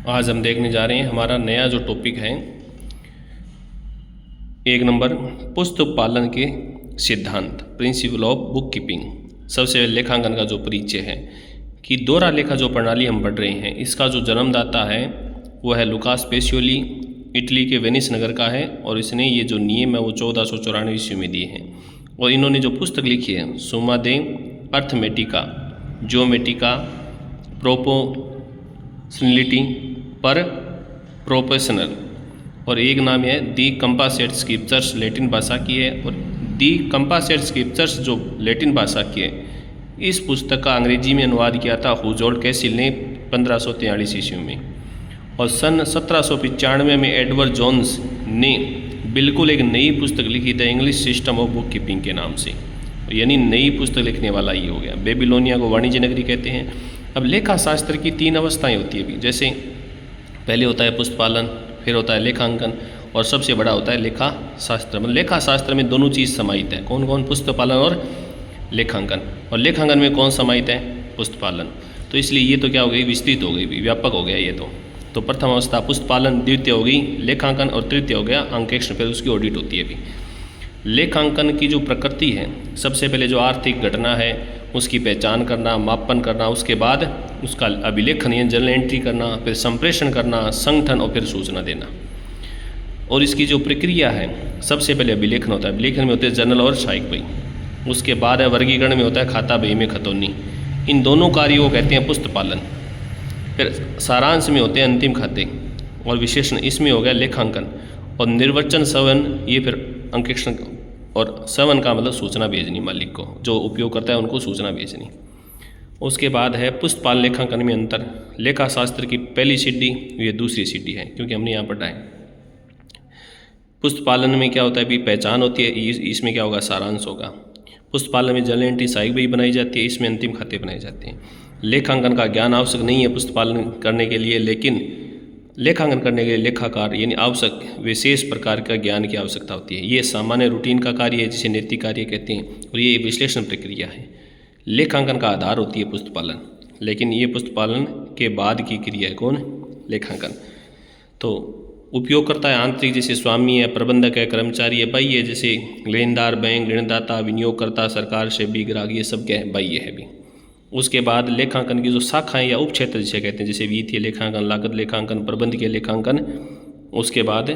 आज हम देखने जा रहे हैं हमारा नया जो टॉपिक है 1 नंबर पुस्तक पालन के सिद्धांत, प्रिंसिपल ऑफ बुक कीपिंग। सबसे लेखांकन का जो परिचय है कि दोहरा लेखा जो प्रणाली हम पढ़ रहे हैं, इसका जो जन्मदाता है वो है लुकास पेसियोली, इटली के वेनिस नगर का है। और इसने ये जो नियम है वो 1494 ईस्वी में दिए हैं। और इन्होंने जो पुस्तक लिखी है सुमा दे अर्थमेटिका, जियोमेट्रिका, प्रोपोर्शनलिटी पर प्रोपोर्शनल, और एक नाम है दी कंपासेट स्क्रिप्चर्स, लैटिन भाषा की है। और दी कंपासेट स्क्रिप्चर्स जो लैटिन भाषा की है, इस पुस्तक का अंग्रेजी में अनुवाद किया था हुजोल्ड कैसिल ने 1543 ईस्वी में। और सन 1795 में एडवर्ड जोन्स ने बिल्कुल एक नई पुस्तक लिखी थी, English system of book keeping के नाम से। यानी नई पुस्तक लिखने वाला ये हो गया। बेबीलोनिया को वाणिज्य नगरी कहते हैं। अब लेखा शास्त्र की 3 अवस्थाएं होती है। जैसे पहले होता है पुस्तपालन, फिर होता है लेखांकन, और सबसे बड़ा होता है लेखा शास्त्र। मतलब लेखा शास्त्र में दोनों चीज़ समाहित है। कौन कौन? पुस्तपालन और लेखांकन। और लेखांकन में कौन समाहित है? पुस्तपालन। तो इसलिए ये तो क्या हो गई, विस्तृत हो गई, व्यापक हो गया ये तो प्रथम अवस्था पुस्तपालन, द्वितीय हो गई लेखांकन, और तृतीय हो गया अंकेक्षण, फिर उसकी ऑडिट होती है। अभी लेखांकन की जो प्रकृति है, सबसे पहले जो आर्थिक घटना है उसकी पहचान करना, मापन करना, उसके बाद उसका अभिलेखन या जर्नल एंट्री करना, फिर संप्रेषण करना, संगठन, और फिर सूचना देना। और इसकी जो प्रक्रिया है, सबसे पहले अभिलेखन होता है। अभिलेखन में होते हैं जर्नल और सहायक बही। उसके बाद है वर्गीकरण में होता है खाता बही में खतौनी। इन दोनों कार्यों को कहते हैं पुस्तपालन। फिर सारांश में होते हैं अंतिम खाते और विशेषण, इसमें हो गया लेखांकन। और निर्वचन सवन, ये फिर अंकेक्षण। और सवन का मतलब सूचना भेजनी, मालिक को, जो उपयोग करता है उनको सूचना भेजनी। उसके बाद है पुस्तपालन लेखांकन में अंतर। लेखा शास्त्र की पहली सीढ़ी, ये दूसरी सीढ़ी है, क्योंकि हमने यहाँ पढ़ा है। पुस्तपालन में क्या होता है, भी पहचान होती है, इसमें क्या होगा, सारांश होगा। पुस्तपालन में जर्नल एंट्री सहायक बही बनाई जाती है, इसमें अंतिम खाते बनाए जाते हैं। लेखांकन का ज्ञान आवश्यक नहीं है पुस्तपालन करने के लिए, लेकिन लेखांकन करने के लिए लेखाकार यानी आवश्यक विशेष प्रकार का ज्ञान की आवश्यकता होती है। ये सामान्य रूटीन का कार्य है, जिसे नैतिक कार्य कहते हैं, और ये विश्लेषण प्रक्रिया है। लेखांकन का आधार होती है पुस्तपालन, लेकिन ये पुस्तपालन के बाद की क्रिया है कौन, लेखांकन। तो उपयोग करता है आंतरिक, जैसे स्वामी है, प्रबंधक है, कर्मचारी है। बाह्य जैसे लेनदार, बैंक, ऋणदाता, विनियोगकर्ता, सरकार, सेबी, ग्राहक, ये सब क्या है, बाह्य है भी। उसके बाद लेखांकन की जो शाखाएं या उपक्षेत्र जिसे कहते हैं, जैसे वित्तीय लेखांकन, लागत लेखांकन, प्रबंधकीय लेखांकन। उसके बाद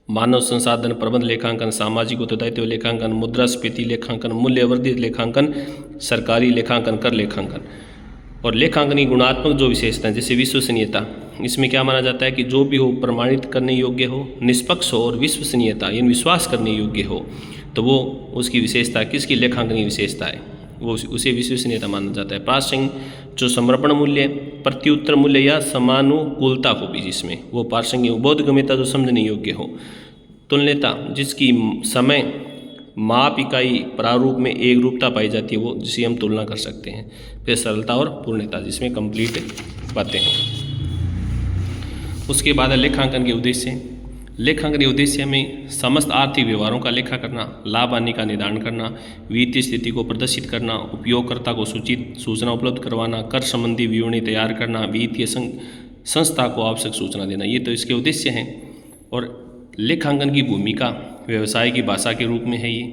मानव संसाधन प्रबंध लेखांकन, सामाजिक उत्तरदायित्व लेखांकन, मुद्रास्फीति लेखांकन, मूल्यवर्धित लेखांकन, सरकारी लेखांकन, कर लेखांकन। और लेखांकन की गुणात्मक जो विशेषताएं, जैसे विश्वसनीयता, इसमें क्या माना जाता है कि जो भी हो प्रमाणित करने योग्य हो, निष्पक्ष हो, और विश्वसनीयता यानी विश्वास करने योग्य हो, तो वो उसकी विशेषता, किसकी, लेखांकन की विशेषता है, वो उसे विश्वसनीयता माना जाता है। प्रासंगिक जो समर्पण मूल्य, प्रत्युत्तर मूल्य या समानुकूलता को भी, जिसमें वो प्रासंगिक, बोधगम्यता जो समझने योग्य हो, तुलनीयता जिसकी समय, माप, इकाई, प्रारूप में एक रूपता पाई जाती है, वो जिसे हम तुलना कर सकते हैं। फिर सरलता और पूर्णता, जिसमें कंप्लीट बातें हैं। उसके बाद लेखांकन के उद्देश्य। लेखांकन के उद्देश्य में समस्त आर्थिक व्यवहारों का लेखा करना, लाभ हानि का निर्धारण करना, वित्तीय स्थिति को प्रदर्शित करना, उपयोगकर्ता को सूचित सूचना उपलब्ध करवाना, कर संबंधी विवरणी तैयार करना, वित्तीय संस्था को आवश्यक सूचना देना, ये तो इसके उद्देश्य हैं। और लेखांकन की भूमिका व्यवसाय की भाषा के रूप में है। ये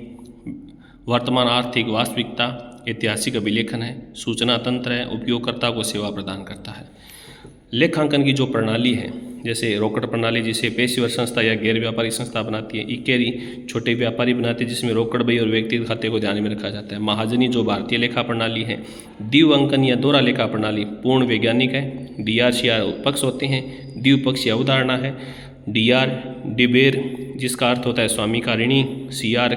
वर्तमान आर्थिक वास्तविकता, ऐतिहासिक अभिलेखन है, सूचना तंत्र है, उपयोगकर्ता को सेवा प्रदान करता है। लेखांकन की जो प्रणाली है, जैसे रोकड़ प्रणाली, जिसे पेशेवर संस्था या गैर व्यापारिक संस्था बनाती है। इकेरी छोटे व्यापारी बनाते हैं, जिसमें रोकड़ बही और व्यक्तिगत खाते को ध्यान में रखा जाता है। महाजनी जो भारतीय लेखा प्रणाली है। द्विअंकन या दोहरा लेखा प्रणाली पूर्ण वैज्ञानिक है। डीआर पक्ष होते हैं, द्विपक्षीय अवधारणा है। डीआर डिबेर, जिसका अर्थ होता है स्वामी का ऋणी। सीआर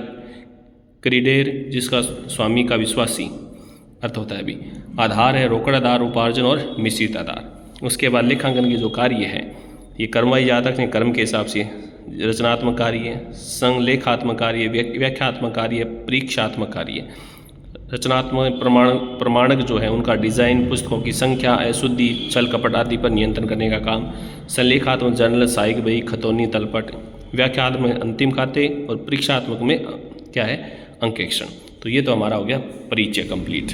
क्रीडेर, जिसका स्वामी का विश्वासी अर्थ होता है। भी आधार है रोकड़ आधार, उपार्जन और मिश्रित आधार। उसके बाद लेखांकन की जो कार्य है, ये कर्मवाही याद रखने, कर्म के हिसाब से रचनात्मक कार्य, संलेखात्मक कार्य, व्याख्यात्मक कार्य, परीक्षात्मक कार्य। रचनात्मक प्रमाणक जो है उनका डिज़ाइन, पुस्तकों की संख्या, अशुद्धि, छल कपट आदि पर नियंत्रण करने का काम। संलेखात्मक जर्नल, सहायक बही, खतौनी, तलपट। व्याख्यात्मक अंतिम खाते, और परीक्षात्मक में क्या है, अंकेक्षण। तो ये तो हमारा हो गया परिचय कंप्लीट।